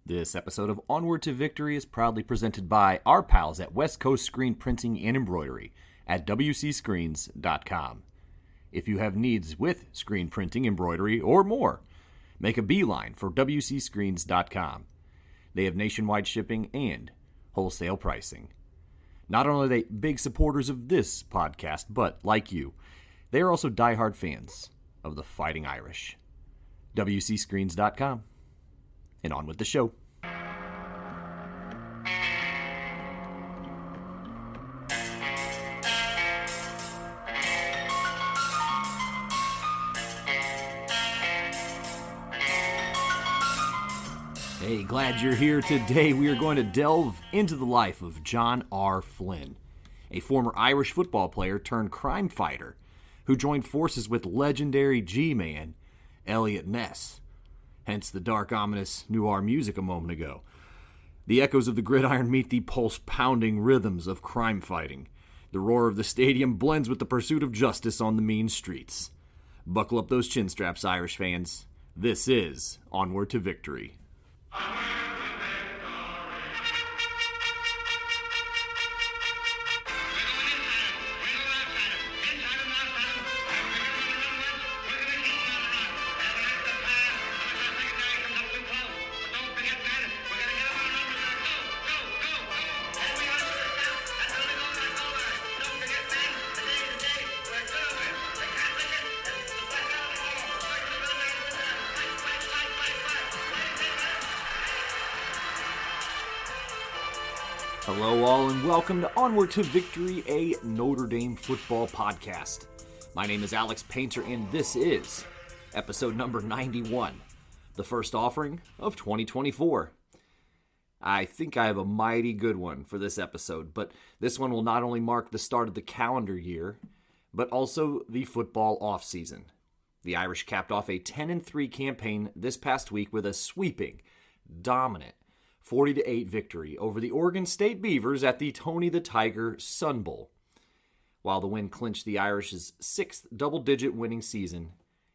This episode of Onward to Victory is proudly presented by our pals at West Coast Screen Printing and Embroidery at wcscreens.com. If you have needs with screen printing, embroidery, or more, make a beeline for wcscreens.com. They have nationwide shipping and wholesale pricing. Not only are they big supporters of this podcast, but, like you, they are also diehard fans of the Fighting Irish. wcscreens.com. And on with the show. Hey, glad you're here today. We are going to delve into the life of John R. Flynn, a former Irish football player turned crime fighter who joined forces with legendary G-Man Eliot Ness. Hence the dark, ominous noir music a moment ago. The echoes of the gridiron meet the pulse-pounding rhythms of crime fighting. The roar of the stadium blends with the pursuit of justice on the mean streets. Buckle up those chin straps, Irish fans. This is Onward to Victory. Hello all and welcome to Onward to Victory, a Notre Dame football podcast. My name is Alex Painter and this is episode number 91, the first offering of 2024. I think I have a mighty good one for this episode, but this one will not only mark the start of the calendar year, but also the football offseason. The Irish capped off a 10-3 campaign this past week with a sweeping, dominant 40-8 victory over the Oregon State Beavers at the Tony the Tiger Sun Bowl, while the win clinched the Irish's sixth double-digit winning season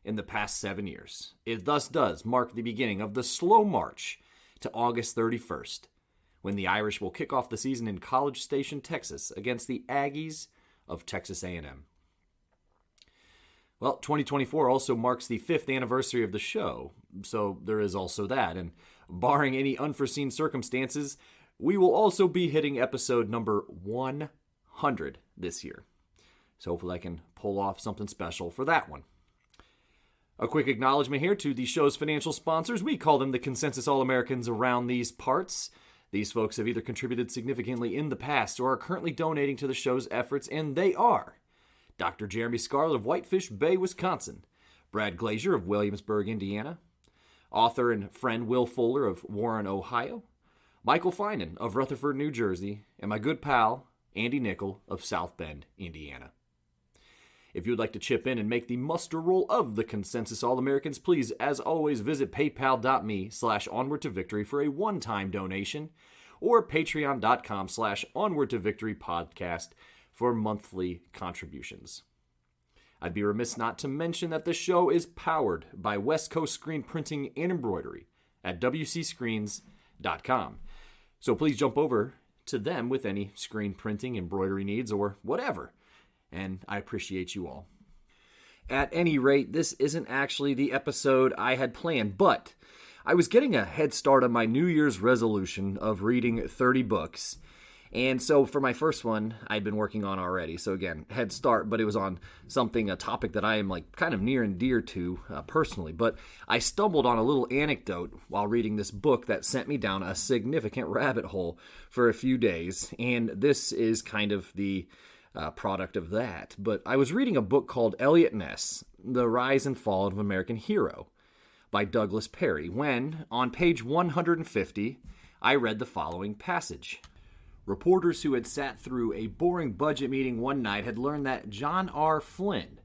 in the past 7 years. It thus does mark the beginning of the slow march to August 31st, when the Irish will kick off the season in College Station, Texas, against the Aggies of Texas A&M. Well, 2024 also marks the 5th anniversary of the show, so there is also that, and barring any unforeseen circumstances, we will also be hitting episode number 100 this year. So hopefully I can pull off something special for that one. A quick acknowledgement here to the show's financial sponsors. We call them the Consensus All-Americans around these parts. These folks have either contributed significantly in the past or are currently donating to the show's efforts, and they are Dr. Jeremy Scarlett of Whitefish Bay, Wisconsin, Brad Glazier of Williamsburg, Indiana, author and friend Will Fuller of Warren, Ohio, Michael Finan of Rutherford, New Jersey, and my good pal Andy Nickel of South Bend, Indiana. If you would like to chip in and make the muster roll of the Consensus All-Americans, please, as always, visit paypal.me/onwardtovictory for a one-time donation or patreon.com/onwardtovictorypodcast for monthly contributions. I'd be remiss not to mention that the show is powered by West Coast Screen Printing and Embroidery at wcscreens.com. So please jump over to them with any screen printing, embroidery needs, or whatever. And I appreciate you all. At any rate, this isn't actually the episode I had planned, but I was getting a head start on my New Year's resolution of reading 30 books. And so for my first one, I'd been working on already. So again, head start, but it was on a topic that I am kind of near and dear to personally. But I stumbled on a little anecdote while reading this book that sent me down a significant rabbit hole for a few days. And this is kind of the product of that. But I was reading a book called Eliot Ness, The Rise and Fall of an American Hero by Douglas Perry, when on page 150, I read the following passage. Reporters who had sat through a boring budget meeting one night had learned that John R. Flynn,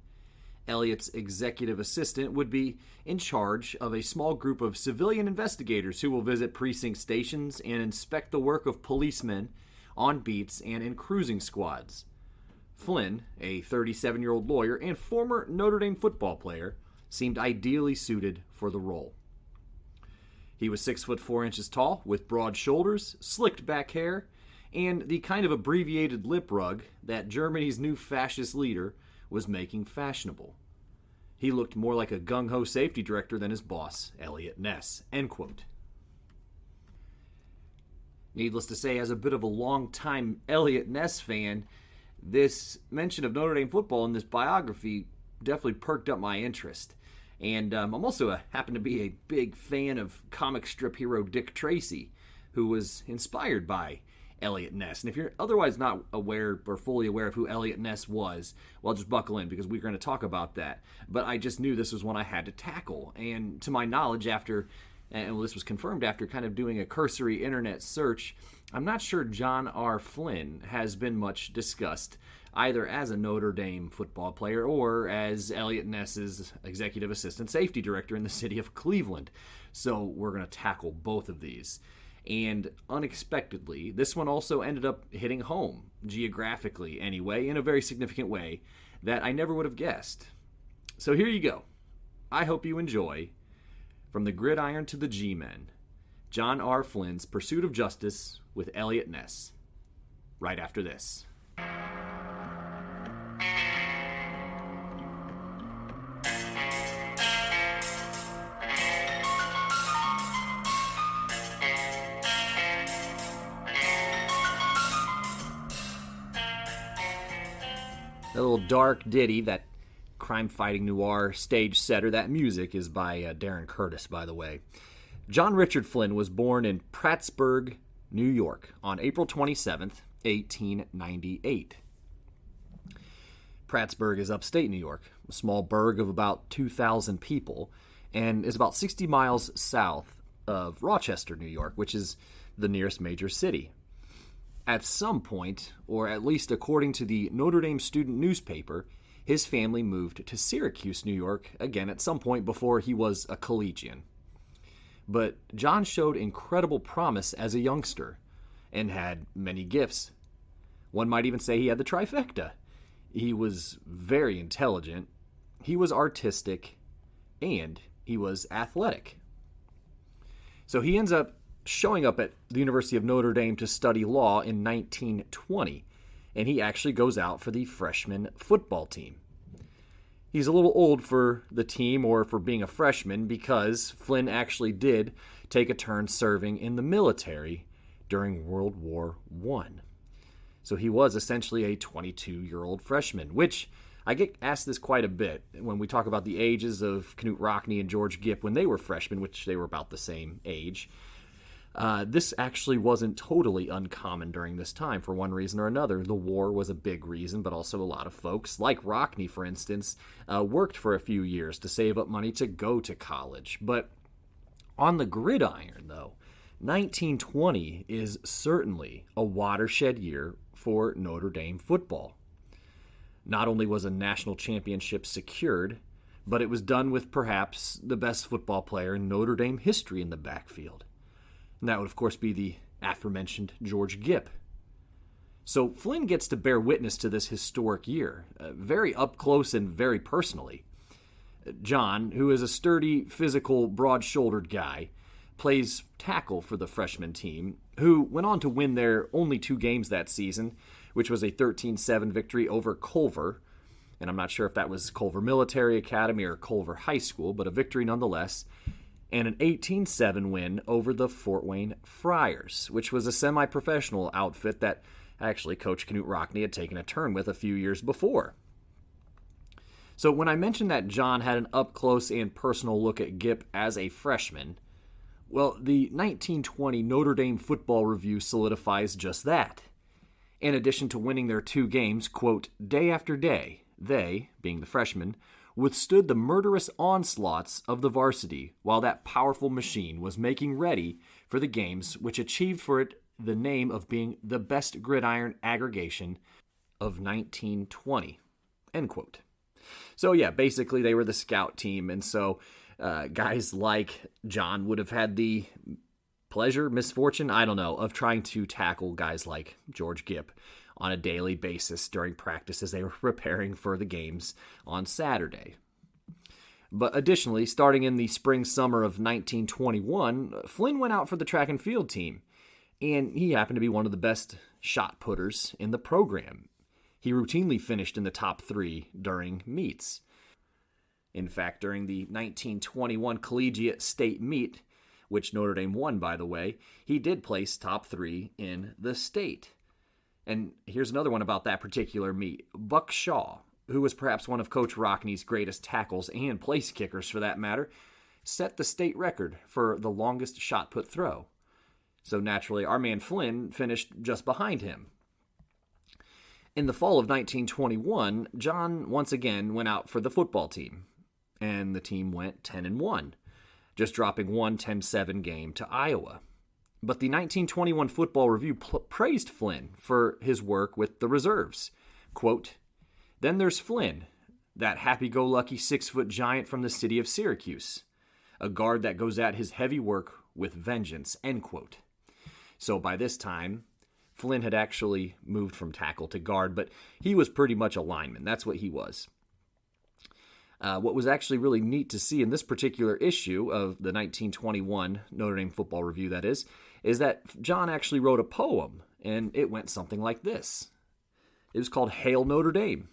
Eliot's executive assistant, would be in charge of a small group of civilian investigators who will visit precinct stations and inspect the work of policemen on beats and in cruising squads. Flynn, a 37-year-old lawyer and former Notre Dame football player, seemed ideally suited for the role. He was 6'4" tall, with broad shoulders, slicked back hair, and the kind of abbreviated lip rug that Germany's new fascist leader was making fashionable. He looked more like a gung-ho safety director than his boss, Eliot Ness. End quote. Needless to say, as a bit of a long-time Eliot Ness fan, this mention of Notre Dame football in this biography definitely perked up my interest. And I'm also happen to be a big fan of comic strip hero Dick Tracy, who was inspired by Eliot Ness. And if you're otherwise not aware or fully aware of who Eliot Ness was, well, just buckle in because we're going to talk about that. But I just knew this was one I had to tackle. And to my knowledge, this was confirmed after kind of doing a cursory internet search, I'm not sure John R. Flynn has been much discussed, either as a Notre Dame football player or as Eliot Ness's executive assistant safety director in the city of Cleveland. So we're going to tackle both of these. And unexpectedly, this one also ended up hitting home, geographically anyway, in a very significant way that I never would have guessed. So here you go. I hope you enjoy From the Gridiron to the G-Men, John R. Flynn's Pursuit of Justice with Eliot Ness, right after this. That little dark ditty, that crime-fighting noir stage setter, that music is by Darren Curtis, by the way. John Richard Flynn was born in Prattsburg, New York, on April 27th, 1898. Prattsburg is upstate New York, a small burg of about 2,000 people, and is about 60 miles south of Rochester, New York, which is the nearest major city. At some point, or at least according to the Notre Dame student newspaper, his family moved to Syracuse, New York, again at some point before he was a collegian. But John showed incredible promise as a youngster and had many gifts. One might even say he had the trifecta. He was very intelligent, he was artistic, and he was athletic. So he ends up showing up at the University of Notre Dame to study law in 1920, and he actually goes out for the freshman football team. He's a little old for the team or for being a freshman because Flynn actually did take a turn serving in the military during World War I. So he was essentially a 22-year-old freshman, which I get asked this quite a bit when we talk about the ages of Knute Rockne and George Gipp when they were freshmen, which they were about the same age. This actually wasn't totally uncommon during this time for one reason or another. The war was a big reason, but also a lot of folks, like Rockne, for instance, worked for a few years to save up money to go to college. But on the gridiron, though, 1920 is certainly a watershed year for Notre Dame football. Not only was a national championship secured, but it was done with perhaps the best football player in Notre Dame history in the backfield. And that would, of course, be the aforementioned George Gipp. So Flynn gets to bear witness to this historic year, very up close and very personally. John, who is a sturdy, physical, broad-shouldered guy, plays tackle for the freshman team, who went on to win their only 2 games that season, which was a 13-7 victory over Culver. And I'm not sure if that was Culver Military Academy or Culver High School, but a victory nonetheless. And an 18-7 win over the Fort Wayne Friars, which was a semi-professional outfit that actually Coach Knute Rockne had taken a turn with a few years before. So when I mentioned that John had an up-close and personal look at Gipp as a freshman, well, the 1920 Notre Dame Football Review solidifies just that. In addition to winning their 2 games, quote, day after day, they, being the freshmen, withstood the murderous onslaughts of the varsity while that powerful machine was making ready for the games which achieved for it the name of being the best gridiron aggregation of 1920, end quote. So yeah, basically they were the scout team, and so guys like John would have had the pleasure, misfortune, I don't know, of trying to tackle guys like George Gipp on a daily basis during practice as they were preparing for the games on Saturday. But additionally, starting in the spring-summer of 1921, Flynn went out for the track and field team, and he happened to be one of the best shot putters in the program. He routinely finished in the top 3 during meets. In fact, during the 1921 collegiate state meet, which Notre Dame won, by the way, he did place top 3 in the state. And here's another one about that particular meet. Buck Shaw, who was perhaps one of Coach Rockne's greatest tackles and place kickers for that matter, set the state record for the longest shot put throw. So naturally, our man Flynn finished just behind him. In the fall of 1921, John once again went out for the football team, and the team went 10-1, just dropping one 10-7 game to Iowa. But the 1921 Football Review praised Flynn for his work with the reserves. Quote, "Then there's Flynn, that happy-go-lucky 6-foot giant from the city of Syracuse, a guard that goes at his heavy work with vengeance," end quote. So by this time, Flynn had actually moved from tackle to guard, but he was pretty much a lineman. That's what he was. What was actually really neat to see in this particular issue of the 1921 Notre Dame Football Review, that is that John actually wrote a poem, and it went something like this. It was called Hail Notre Dame.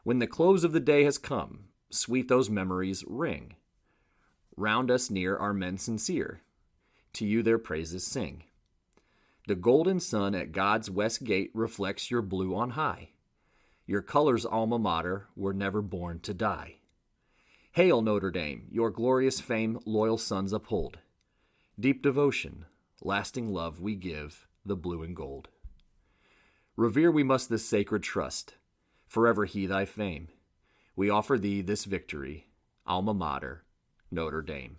"When the close of the day has come, sweet those memories ring. Round us near are men sincere, to you their praises sing. The golden sun at God's west gate reflects your blue on high. Your colors, alma mater, were never born to die. Hail, Notre Dame, your glorious fame loyal sons uphold. Deep devotion, lasting love we give the blue and gold. Revere we must this sacred trust, forever he thy fame. We offer thee this victory, alma mater, Notre Dame."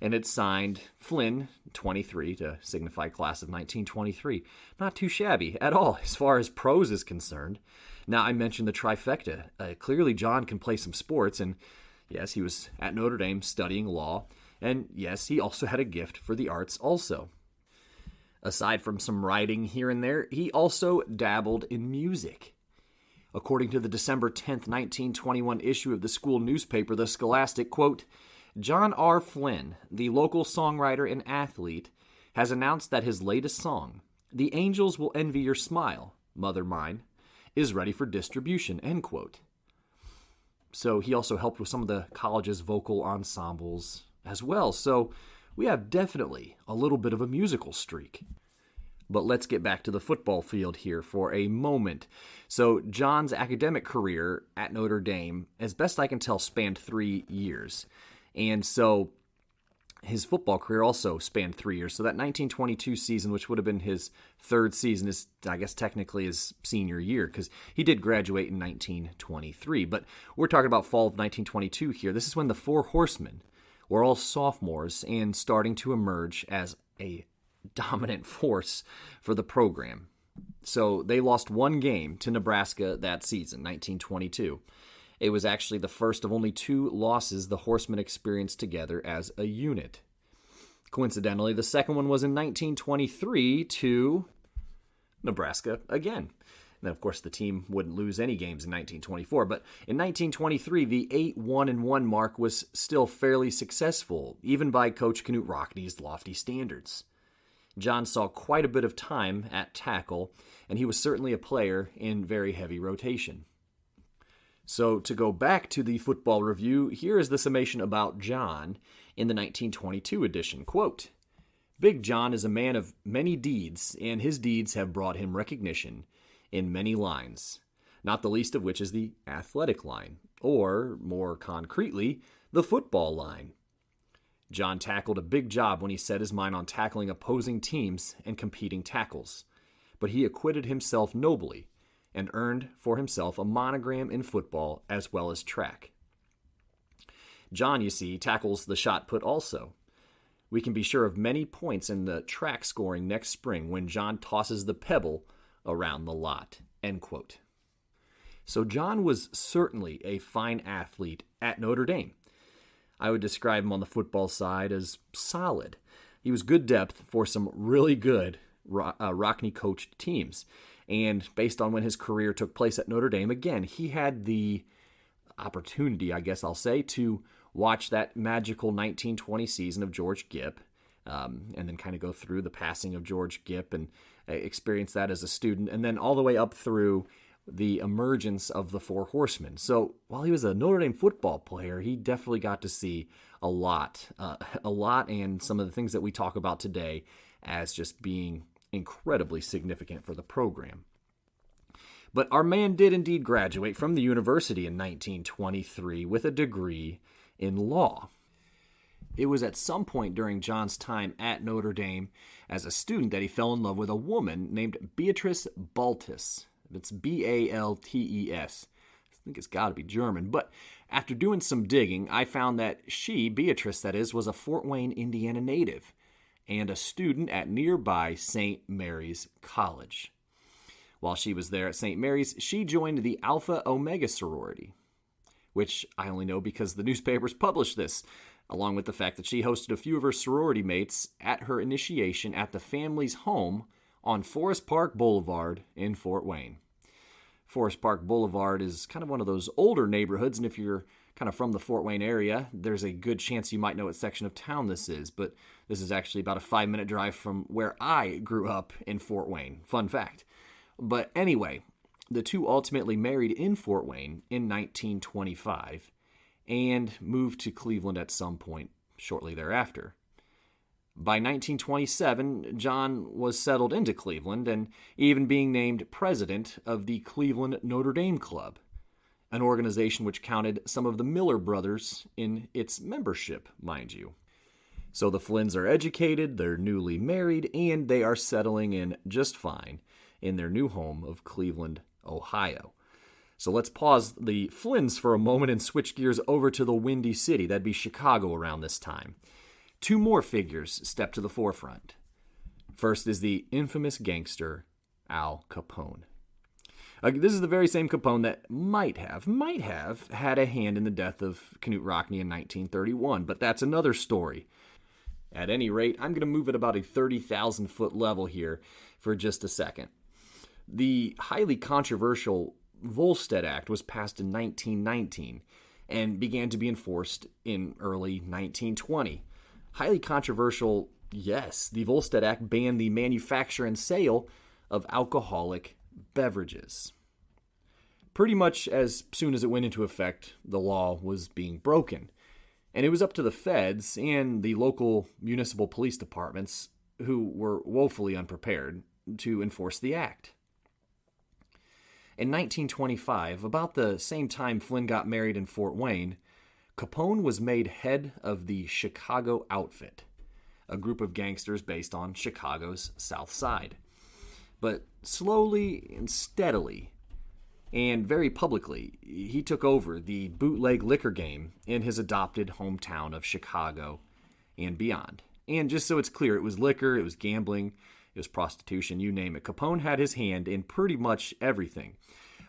And it's signed Flynn, 23, to signify class of 1923. Not too shabby at all as far as prose is concerned. Now, I mentioned the trifecta. Clearly, John can play some sports, and yes, he was at Notre Dame studying law, and yes, he also had a gift for the arts also. Aside from some writing here and there, he also dabbled in music. According to the December 10th, 1921 issue of the school newspaper, The Scholastic, quote, "John R. Flynn, the local songwriter and athlete, has announced that his latest song, 'The Angels Will Envy Your Smile, Mother Mine,' is ready for distribution," end quote. So he also helped with some of the college's vocal ensembles as well. So we have definitely a little bit of a musical streak. But let's get back to the football field here for a moment. So John's academic career at Notre Dame, as best I can tell, spanned 3 years. And so his football career also spanned 3 years. So that 1922 season, which would have been his third season, is, I guess, technically his senior year, because he did graduate in 1923. But we're talking about fall of 1922 here. This is when the Four Horsemen were all sophomores and starting to emerge as a dominant force for the program. So they lost one game to Nebraska that season, 1922. It was actually the first of only 2 losses the Horsemen experienced together as a unit. Coincidentally, the second one was in 1923 to Nebraska again. And then, of course, the team wouldn't lose any games in 1924. But in 1923, the 8-1-1 mark was still fairly successful, even by Coach Knute Rockne's lofty standards. John saw quite a bit of time at tackle, and he was certainly a player in very heavy rotation. So to go back to the Football Review, here is the summation about John in the 1922 edition. Quote, "Big John is a man of many deeds, and his deeds have brought him recognition in many lines, not the least of which is the athletic line, or, more concretely, the football line. John tackled a big job when he set his mind on tackling opposing teams and competing tackles, but he acquitted himself nobly and earned for himself a monogram in football as well as track. John, you see, tackles the shot put also. We can be sure of many points in the track scoring next spring when John tosses the pebble around the lot," end quote. So John was certainly a fine athlete at Notre Dame. I would describe him on the football side as solid. He was good depth for some really good Rockne-coached teams. And based on when his career took place at Notre Dame, again, he had the opportunity, I guess I'll say, to watch that magical 1920 season of George Gipp, and then kind of go through the passing of George Gipp and experience that as a student, and then all the way up through the emergence of the Four Horsemen. So while he was a Notre Dame football player, he definitely got to see a lot, and some of the things that we talk about today as just being incredibly significant for the program. But our man did indeed graduate from the university in 1923 with a degree in law. It was at some point during John's time at Notre Dame as a student that he fell in love with a woman named Beatrice Baltes. It's Baltes. I think it's got to be German. But after doing some digging, I found that she, Beatrice that is, was a Fort Wayne, Indiana native and a student at nearby St. Mary's College. While she was there at St. Mary's, she joined the Alpha Omega sorority, which I only know because the newspapers published this, along with the fact that she hosted a few of her sorority mates at her initiation at the family's home on Forest Park Boulevard in Fort Wayne. Forest Park Boulevard is kind of one of those older neighborhoods, and if you're kind of from the Fort Wayne area, there's a good chance you might know what section of town this is, but this is actually about a 5-minute drive from where I grew up in Fort Wayne. Fun fact. But anyway, the two ultimately married in Fort Wayne in 1925 and moved to Cleveland at some point shortly thereafter. By 1927, John was settled into Cleveland and even being named president of the Cleveland Notre Dame Club, an organization which counted some of the Miller brothers in its membership, mind you. So the Flynns are educated, they're newly married, and they are settling in just fine in their new home of Cleveland, Ohio. So let's pause the Flynns for a moment and switch gears over to the Windy City. That'd be Chicago around this time. Two more figures step to the forefront. First is the infamous gangster Al Capone. This is the very same Capone that might have had a hand in the death of Knute Rockne in 1931, but that's another story. At any rate, I'm going to move at about a 30,000-foot level here for just a second. The highly controversial Volstead Act was passed in 1919 and began to be enforced in early 1920. Highly controversial, yes, the Volstead Act banned the manufacture and sale of alcoholic beverages. Pretty much as soon as it went into effect, the law was being broken. And it was up to the feds and the local municipal police departments, who were woefully unprepared, to enforce the act. In 1925, about the same time Flynn got married in Fort Wayne, Capone was made head of the Chicago Outfit, a group of gangsters based on Chicago's South Side. But slowly and steadily, and very publicly, he took over the bootleg liquor game in his adopted hometown of Chicago and beyond. And just so it's clear, it was liquor, it was gambling, it was prostitution, you name it. Capone had his hand in pretty much everything.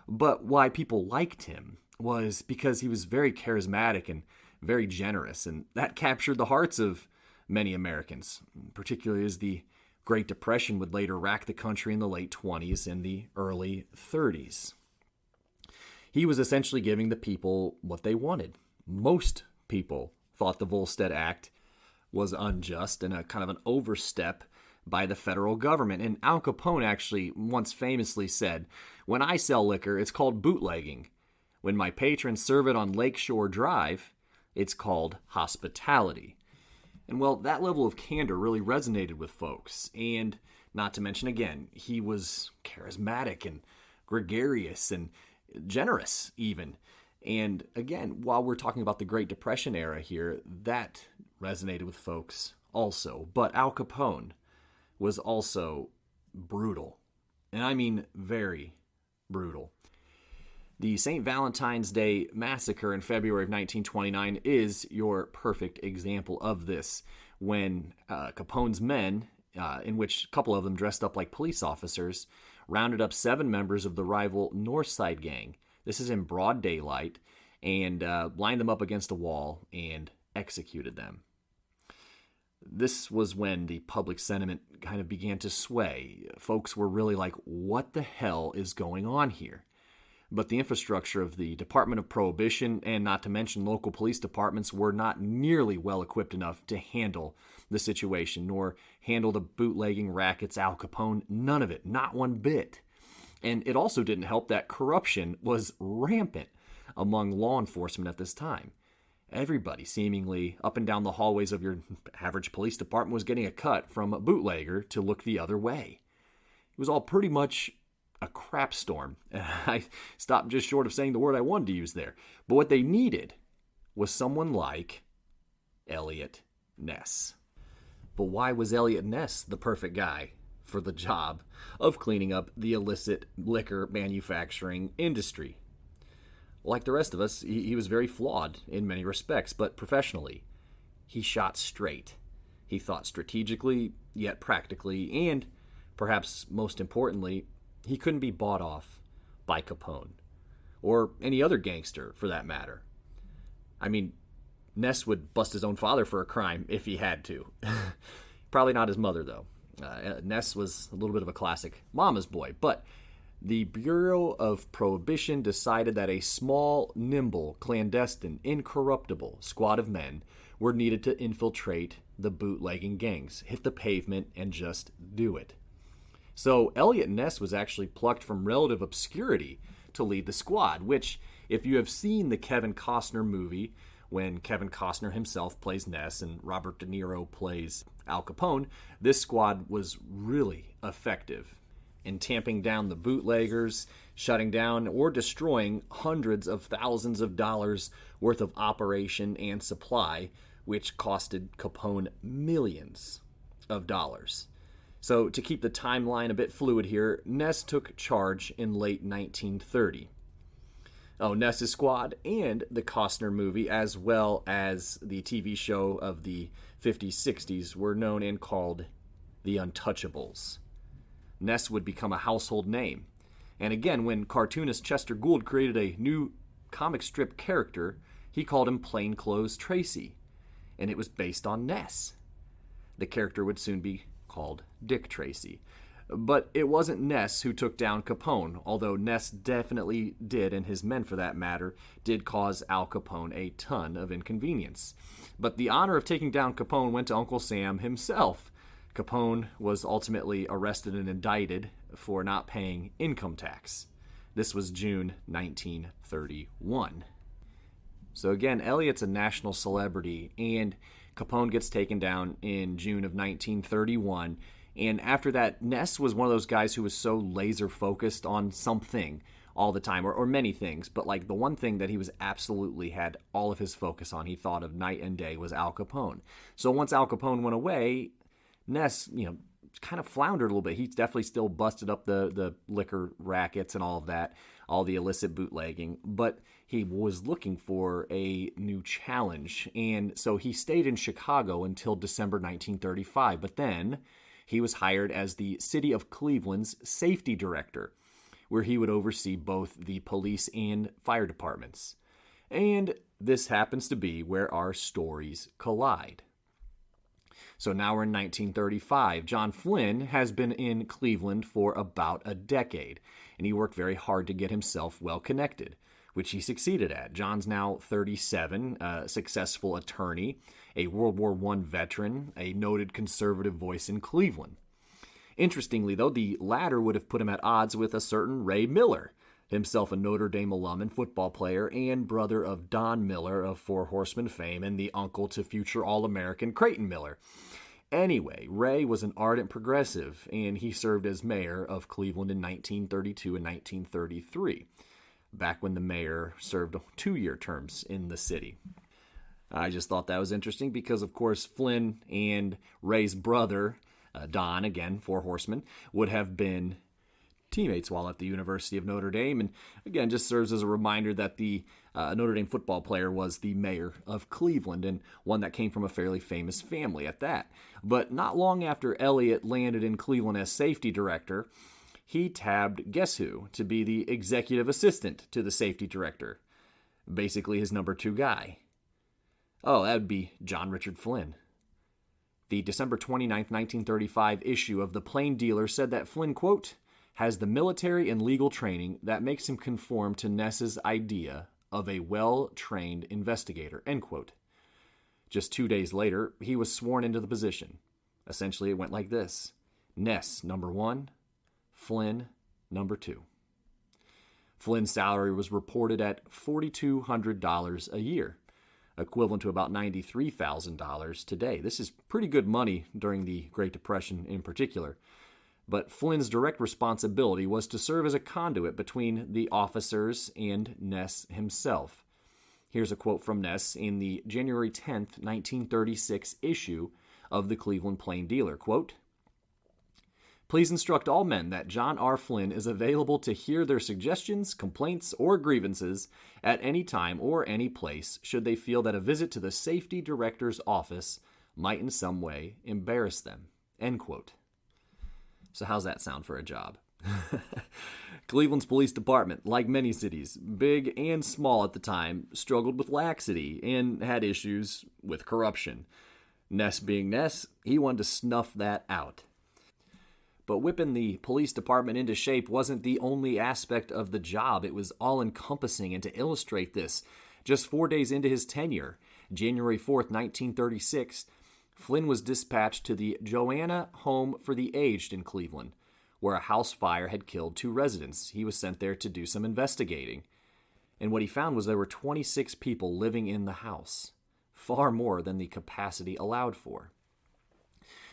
But why people liked him was because he was very charismatic and very generous, and that captured the hearts of many Americans, particularly as the Great Depression would later rack the country in the late 20s and the early 30s. He was essentially giving the people what they wanted. Most people thought the Volstead Act was unjust and a kind of an overstep by the federal government. And Al Capone actually once famously said, "When I sell liquor, it's called bootlegging. When my patrons serve it on Lakeshore Drive, it's called hospitality." And well, that level of candor really resonated with folks. And not to mention, again, he was charismatic and gregarious and generous even. And again, while we're talking about the Great Depression era here, that resonated with folks also. But Al Capone was also brutal. And I mean very brutal. The St. Valentine's Day Massacre in February of 1929 is your perfect example of this, when Capone's men, in which a couple of them dressed up like police officers, rounded up 7 members of the rival Northside Gang. This is in broad daylight, and lined them up against a wall and executed them. This was when the public sentiment kind of began to sway. Folks were really like, what the hell is going on here? But the infrastructure of the Department of Prohibition, and not to mention local police departments, were not nearly well equipped enough to handle the situation, nor handle the bootlegging rackets, Al Capone, none of it, not one bit. And it also didn't help that corruption was rampant among law enforcement at this time. Everybody seemingly up and down the hallways of your average police department was getting a cut from a bootlegger to look the other way. It was all pretty much a crap storm. I stopped just short of saying the word I wanted to use there. But what they needed was someone like Eliot Ness. But why was Eliot Ness the perfect guy for the job of cleaning up the illicit liquor manufacturing industry? Like the rest of us, he was very flawed in many respects, but professionally, he shot straight. He thought strategically, yet practically, and perhaps most importantly, he couldn't be bought off by Capone, or any other gangster for that matter. I mean, Ness would bust his own father for a crime if he had to. Probably not his mother, though. Ness was a little bit of a classic mama's boy, but the Bureau of Prohibition decided that a small, nimble, clandestine, incorruptible squad of men were needed to infiltrate the bootlegging gangs, hit the pavement, and just do it. So Eliot Ness was actually plucked from relative obscurity to lead the squad, which, if you have seen the Kevin Costner movie, when Kevin Costner himself plays Ness and Robert De Niro plays Al Capone, this squad was really effective in tamping down the bootleggers, shutting down or destroying hundreds of thousands of dollars worth of operation and supply, which costed Capone millions of dollars. So to keep the timeline a bit fluid here, Ness took charge in late 1930. Ness's squad and the Costner movie, as well as the TV show of the 50s, 60s, were known and called the Untouchables. Ness would become a household name. And again, when cartoonist Chester Gould created a new comic strip character, he called him Plainclothes Tracy, and it was based on Ness. The character would soon be called Dick Tracy. But it wasn't Ness who took down Capone, although Ness definitely did, and his men for that matter, did cause Al Capone a ton of inconvenience. But the honor of taking down Capone went to Uncle Sam himself. Capone was ultimately arrested and indicted for not paying income tax. This was June 1931. So again, Eliot's a national celebrity, and Capone gets taken down in June of 1931. And after that, Ness was one of those guys who was so laser focused on something all the time, or many things, but like the one thing that he was absolutely had all of his focus on, he thought of night and day, was Al Capone. So once Al Capone went away, Ness, kind of floundered a little bit. He definitely still busted up the liquor rackets and all of that, all the illicit bootlegging, but he was looking for a new challenge. And so he stayed in Chicago until December 1935, but then he was hired as the City of Cleveland's safety director, where he would oversee both the police and fire departments. And this happens to be where our stories collide. So now we're in 1935. John Flynn has been in Cleveland for about a decade, and he worked very hard to get himself well connected, which he succeeded at. John's now 37, a successful attorney, a World War I veteran, a noted conservative voice in Cleveland. Interestingly, though, the latter would have put him at odds with a certain Ray Miller, himself a Notre Dame alum and football player, and brother of Don Miller of Four Horsemen fame and the uncle to future All-American Creighton Miller. Anyway, Ray was an ardent progressive, and he served as mayor of Cleveland in 1932 and 1933, back when the mayor served 2-year terms in the city. I just thought that was interesting because, of course, Flynn and Ray's brother, Don, again, Four Horsemen, would have been teammates while at the University of Notre Dame, and again, just serves as a reminder that the Notre Dame football player was the mayor of Cleveland, and one that came from a fairly famous family at that. But not long after Eliot landed in Cleveland as safety director, he tabbed guess who to be the executive assistant to the safety director, basically his number 2 guy. Oh, that would be John Richard Flynn. The December 29, 1935 issue of the Plain Dealer said that Flynn, quote, has the military and legal training that makes him conform to Ness's idea of a well-trained investigator, end quote. Just 2 days later, he was sworn into the position. Essentially, it went like this. Ness, number 1. Flynn, number 2. Flynn's salary was reported at $4,200 a year, equivalent to about $93,000 today. This is pretty good money during the Great Depression in particular. But Flynn's direct responsibility was to serve as a conduit between the officers and Ness himself. Here's a quote from Ness in the January 10th, 1936 issue of the Cleveland Plain Dealer. Quote, "Please instruct all men that John R. Flynn is available to hear their suggestions, complaints, or grievances at any time or any place should they feel that a visit to the Safety Director's office might in some way embarrass them." End quote. So how's that sound for a job? Cleveland's police department, like many cities, big and small at the time, struggled with laxity and had issues with corruption. Ness being Ness, he wanted to snuff that out. But whipping the police department into shape wasn't the only aspect of the job. It was all-encompassing, and to illustrate this, just 4 days into his tenure, January 4th, 1936, Flynn was dispatched to the Joanna Home for the Aged in Cleveland, where a house fire had killed 2 residents. He was sent there to do some investigating. And what he found was there were 26 people living in the house, far more than the capacity allowed for.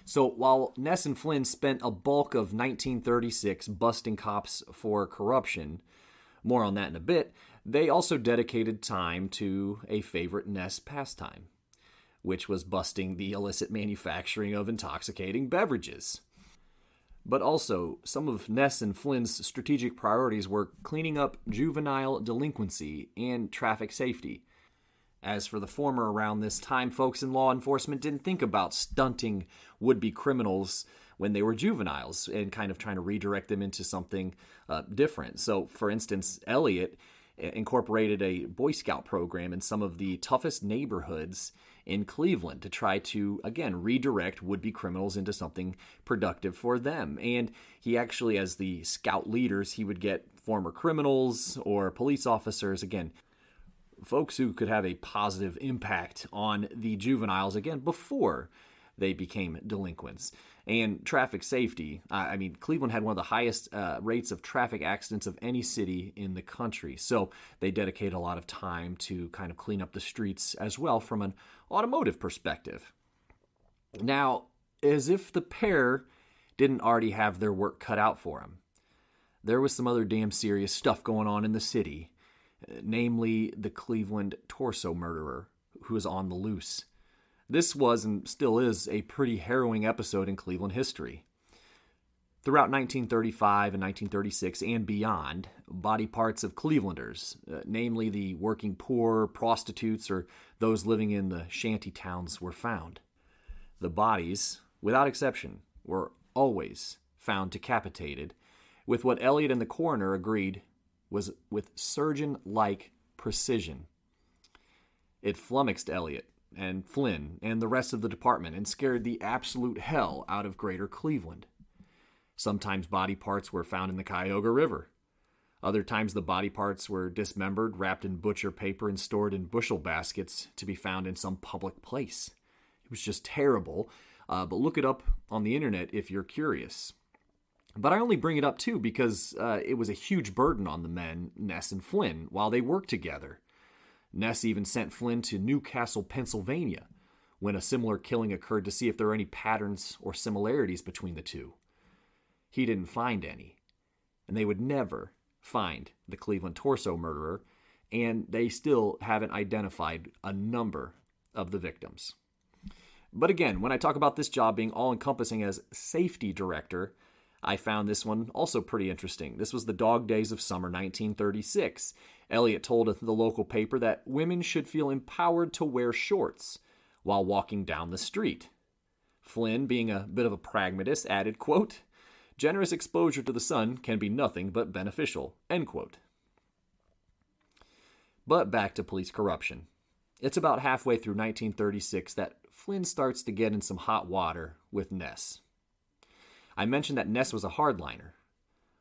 So while Ness and Flynn spent a bulk of 1936 busting cops for corruption, more on that in a bit, they also dedicated time to a favorite Ness pastime, which was busting the illicit manufacturing of intoxicating beverages. But also, some of Ness and Flynn's strategic priorities were cleaning up juvenile delinquency and traffic safety. As for the former, around this time, folks in law enforcement didn't think about stunting would-be criminals when they were juveniles and kind of trying to redirect them into something different. So, for instance, Eliot incorporated a Boy Scout program in some of the toughest neighborhoods in Cleveland to try to, again, redirect would-be criminals into something productive for them. And he actually, as the scout leaders, he would get former criminals or police officers, again, folks who could have a positive impact on the juveniles, again, before they became delinquents. And traffic safety, Cleveland had one of the highest rates of traffic accidents of any city in the country. So they dedicated a lot of time to kind of clean up the streets as well from an automotive perspective. Now, as if the pair didn't already have their work cut out for them, there was some other damn serious stuff going on in the city, namely the Cleveland torso murderer who was on the loose. This was and still is a pretty harrowing episode in Cleveland history. Throughout 1935 and 1936 and beyond, body parts of Clevelanders, namely the working poor, prostitutes, or those living in the shanty towns, were found. The bodies, without exception, were always found decapitated, with what Eliot and the coroner agreed was with surgeon-like precision. It flummoxed Eliot and Flynn and the rest of the department and scared the absolute hell out of Greater Cleveland. Sometimes body parts were found in the Cuyahoga River. Other times the body parts were dismembered, wrapped in butcher paper, and stored in bushel baskets to be found in some public place. It was just terrible, but look it up on the internet if you're curious. But I only bring it up too because it was a huge burden on the men, Ness and Flynn, while they worked together. Ness even sent Flynn to Newcastle, Pennsylvania, when a similar killing occurred to see if there were any patterns or similarities between the two. He didn't find any, and they would never find the Cleveland torso murderer, and they still haven't identified a number of the victims. But again, when I talk about this job being all-encompassing as safety director, I found this one also pretty interesting. This was the dog days of summer 1936. Eliot told the local paper that women should feel empowered to wear shorts while walking down the street. Flynn, being a bit of a pragmatist, added, quote, "Generous exposure to the sun can be nothing but beneficial," end quote. But back to police corruption. It's about halfway through 1936 that Flynn starts to get in some hot water with Ness. I mentioned that Ness was a hardliner.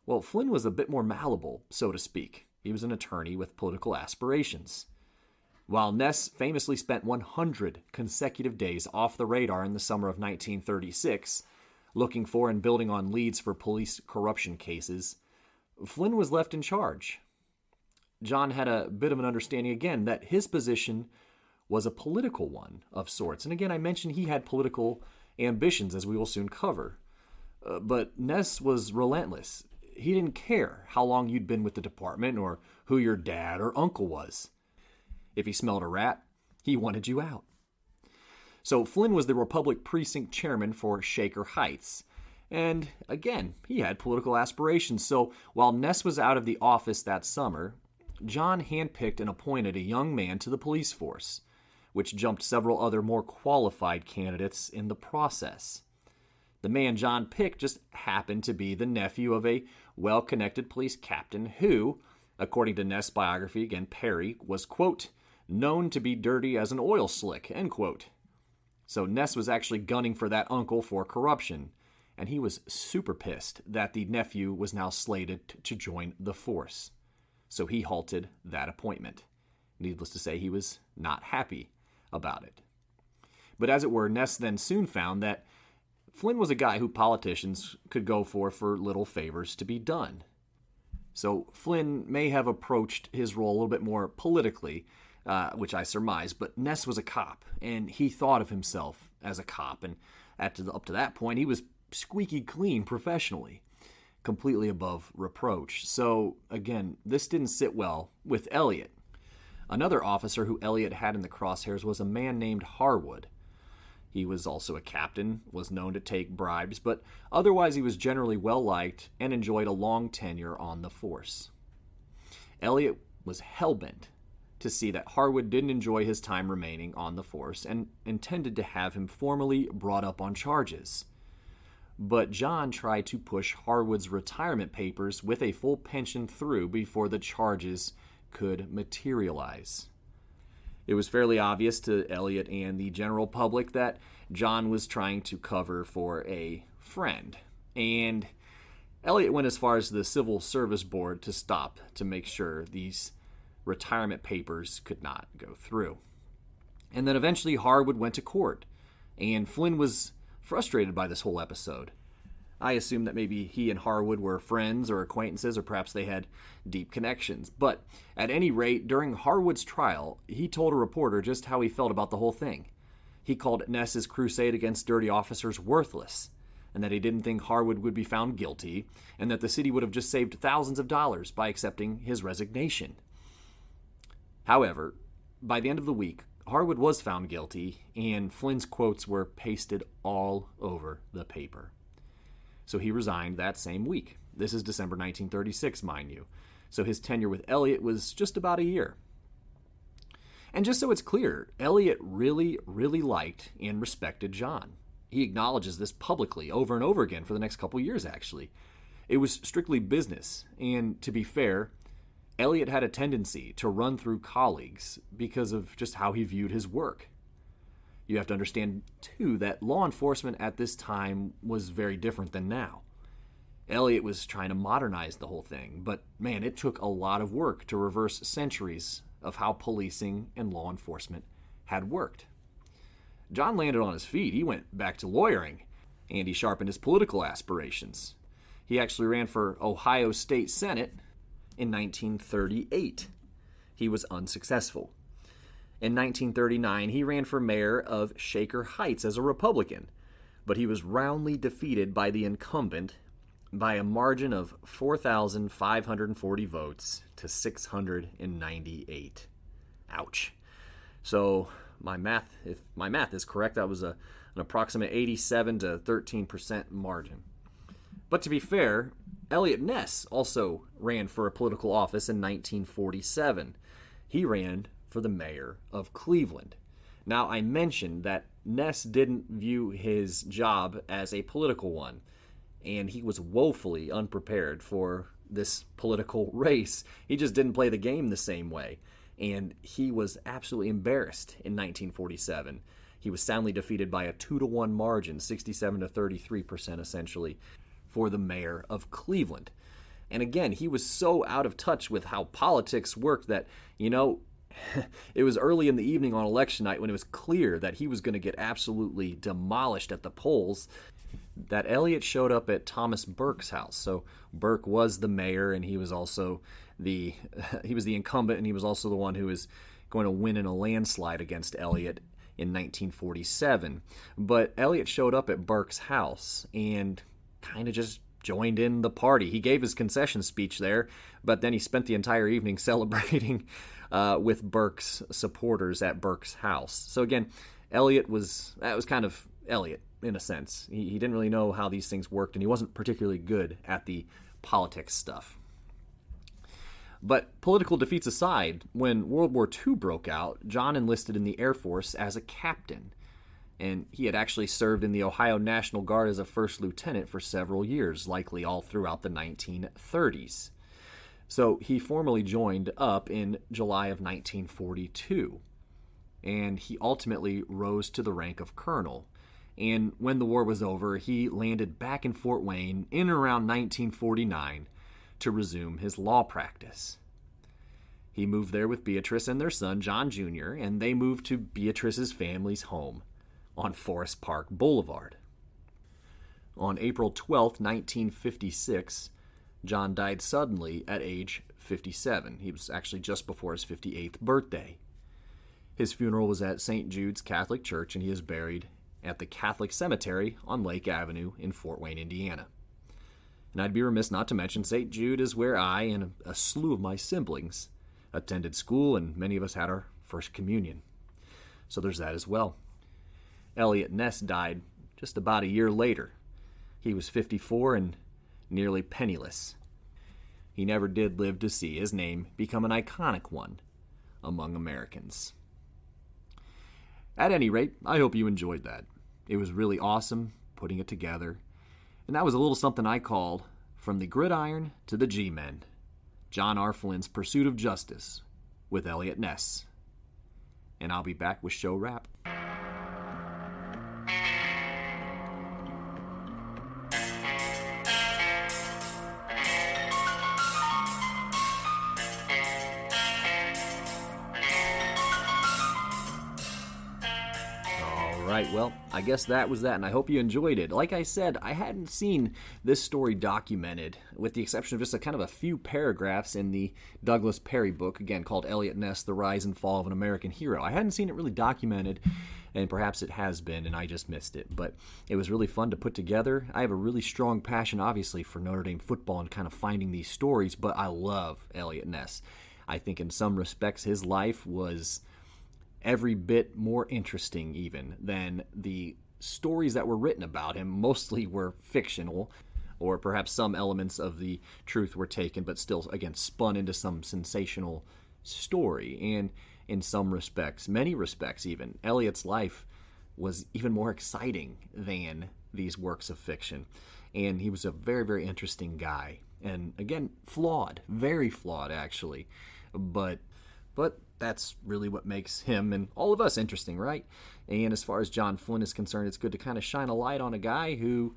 Well, Flynn was a bit more malleable, so to speak. He was an attorney with political aspirations. While Ness famously spent 100 consecutive days off the radar in the summer of 1936, looking for and building on leads for police corruption cases, Flynn was left in charge. John had a bit of an understanding again that his position was a political one of sorts. And again, I mentioned he had political ambitions, as we will soon cover. But Ness was relentless. He didn't care how long you'd been with the department or who your dad or uncle was. If he smelled a rat, he wanted you out. So Flynn was the Republic Precinct Chairman for Shaker Heights. And again, he had political aspirations. So while Ness was out of the office that summer, John handpicked and appointed a young man to the police force, which jumped several other more qualified candidates in the process. The man John picked just happened to be the nephew of a well-connected police captain who, according to Ness' biography, again, Perry, was, quote, known to be dirty as an oil slick, end quote. So Ness was actually gunning for that uncle for corruption, and he was super pissed that the nephew was now slated to join the force. So he halted that appointment. Needless to say, he was not happy about it. But as it were, Ness then soon found that Flynn was a guy who politicians could go for little favors to be done. So Flynn may have approached his role a little bit more politically, which I surmise, but Ness was a cop, and he thought of himself as a cop, and up to that point, he was squeaky clean professionally, completely above reproach. So, again, this didn't sit well with Eliot. Another officer who Eliot had in the crosshairs was a man named Harwood. He was also a captain, was known to take bribes, but otherwise he was generally well-liked and enjoyed a long tenure on the force. Eliot was hell-bent to see that Harwood didn't enjoy his time remaining on the force and intended to have him formally brought up on charges. But John tried to push Harwood's retirement papers with a full pension through before the charges could materialize. It was fairly obvious to Eliot and the general public that John was trying to cover for a friend, and Eliot went as far as the Civil Service Board to stop to make sure these retirement papers could not go through. And then eventually Harwood went to court, and Flynn was frustrated by this whole episode. I assume that maybe he and Harwood were friends or acquaintances, or perhaps they had deep connections. But at any rate, during Harwood's trial, he told a reporter just how he felt about the whole thing. He called Ness's crusade against dirty officers worthless, and that he didn't think Harwood would be found guilty, and that the city would have just saved thousands of dollars by accepting his resignation. However, by the end of the week, Harwood was found guilty, and Flynn's quotes were pasted all over the paper. So he resigned that same week. This is December 1936, mind you. So his tenure with Eliot was just about a year. And just so it's clear, Eliot really, really liked and respected John. He acknowledges this publicly over and over again for the next couple years, actually. It was strictly business, and to be fair, Eliot had a tendency to run through colleagues because of just how he viewed his work. You have to understand, too, that law enforcement at this time was very different than now. Eliot was trying to modernize the whole thing, but man, it took a lot of work to reverse centuries of how policing and law enforcement had worked. John landed on his feet. He went back to lawyering, and he sharpened his political aspirations. He actually ran for Ohio State Senate in 1938. He was unsuccessful. In 1939, he ran for mayor of Shaker Heights as a Republican, but he was roundly defeated by the incumbent by a margin of 4,540 votes to 698. Ouch. So if my math is correct, that was an approximate 87 to 13% margin. But to be fair, Eliot Ness also ran for a political office in 1947. He ran for the mayor of Cleveland. Now, I mentioned that Ness didn't view his job as a political one, and he was woefully unprepared for this political race. He just didn't play the game the same way, and he was absolutely embarrassed in 1947. He was soundly defeated by a 2-1 margin, 67 to 33% essentially, for the mayor of Cleveland. And again, he was so out of touch with how politics worked that, it was early in the evening on election night when it was clear that he was going to get absolutely demolished at the polls, that Eliot showed up at Thomas Burke's house. So Burke was the mayor, and he was also the incumbent, and he was also the one who was going to win in a landslide against Eliot in 1947. But Eliot showed up at Burke's house and kind of just joined in the party. He gave his concession speech there, but then he spent the entire evening celebrating with Burke's supporters at Burke's house. So again, that was kind of Eliot in a sense. He didn't really know how these things worked, and he wasn't particularly good at the politics stuff. But political defeats aside, when World War II broke out, John enlisted in the Air Force as a captain. And he had actually served in the Ohio National Guard as a first lieutenant for several years, likely all throughout the 1930s. So he formally joined up in July of 1942, and he ultimately rose to the rank of colonel. And when the war was over, he landed back in Fort Wayne in around 1949 to resume his law practice. He moved there with Beatrice and their son, John Jr., and they moved to Beatrice's family's home on Forest Park Boulevard. On April 12, 1956, John died suddenly at age 57. He was actually just before his 58th birthday. His funeral was at St. Jude's Catholic Church, and he is buried at the Catholic Cemetery on Lake Avenue in Fort Wayne, Indiana. And I'd be remiss not to mention St. Jude is where I and a slew of my siblings attended school, and many of us had our first communion. So there's that as well. Eliot Ness died just about a year later. He was 54 and nearly penniless. He never did live to see his name become an iconic one among Americans. At any rate, I hope you enjoyed that. It was really awesome putting it together. And that was a little something I called From the Gridiron to the G-Men, John R. Flynn's Pursuit of Justice with Eliot Ness. And I'll be back with show wrap. Right, well, I guess that was that, and I hope you enjoyed it. Like I said, I hadn't seen this story documented, with the exception of just a few paragraphs in the Douglas Perry book, again, called Eliot Ness, The Rise and Fall of an American Hero. I hadn't seen it really documented, and perhaps it has been, and I just missed it. But it was really fun to put together. I have a really strong passion, obviously, for Notre Dame football and kind of finding these stories, but I love Eliot Ness. I think in some respects his life was every bit more interesting even than the stories that were written about him. Mostly were fictional, or perhaps some elements of the truth were taken, but still, again, spun into some sensational story. And in some respects, many respects even, Eliot's life was even more exciting than these works of fiction. And he was a very, very interesting guy. And again, flawed, very flawed actually. But that's really what makes him and all of us interesting, right? And as far as John Flynn is concerned, it's good to kind of shine a light on a guy who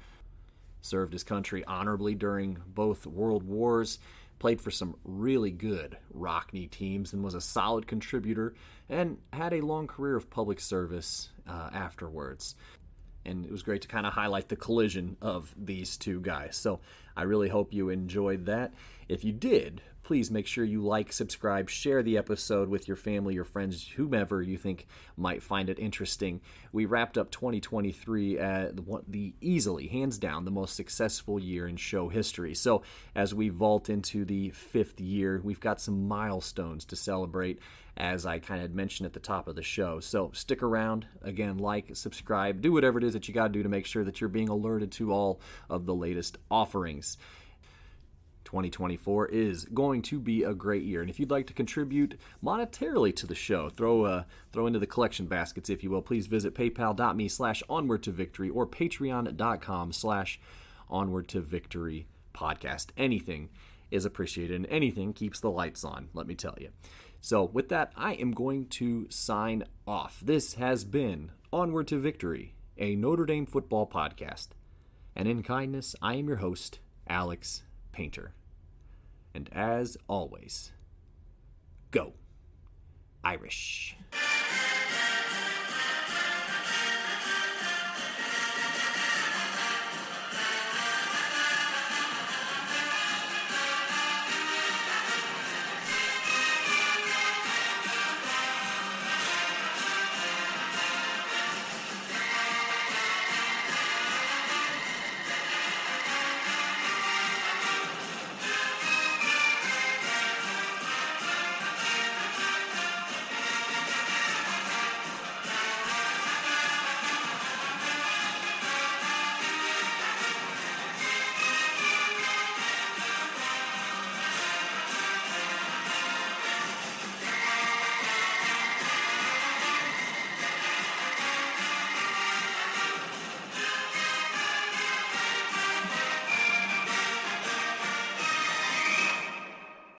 served his country honorably during both world wars, played for some really good Rockne teams, and was a solid contributor, and had a long career of public service afterwards. And it was great to kind of highlight the collision of these two guys. So I really hope you enjoyed that. If you did, please make sure you like, subscribe, share the episode with your family, your friends, whomever you think might find it interesting. We wrapped up 2023 at the easily, hands down, the most successful year in show history. So as we vault into the fifth year, we've got some milestones to celebrate, as I kind of mentioned at the top of the show. So stick around, again, like, subscribe, do whatever it is that you got to do to make sure that you're being alerted to all of the latest offerings. 2024 is going to be a great year, and if you'd like to contribute monetarily to the show, throw into the collection baskets, if you will, please visit paypal.me/onwardtovictory or patreon.com/onwardtovictory podcast. Anything is appreciated, and anything keeps the lights on, let me tell you. So with that, I am going to sign off. This has been Onward to Victory, a Notre Dame football podcast, and in kindness, I am your host, Alex Painter. And as always, go Irish.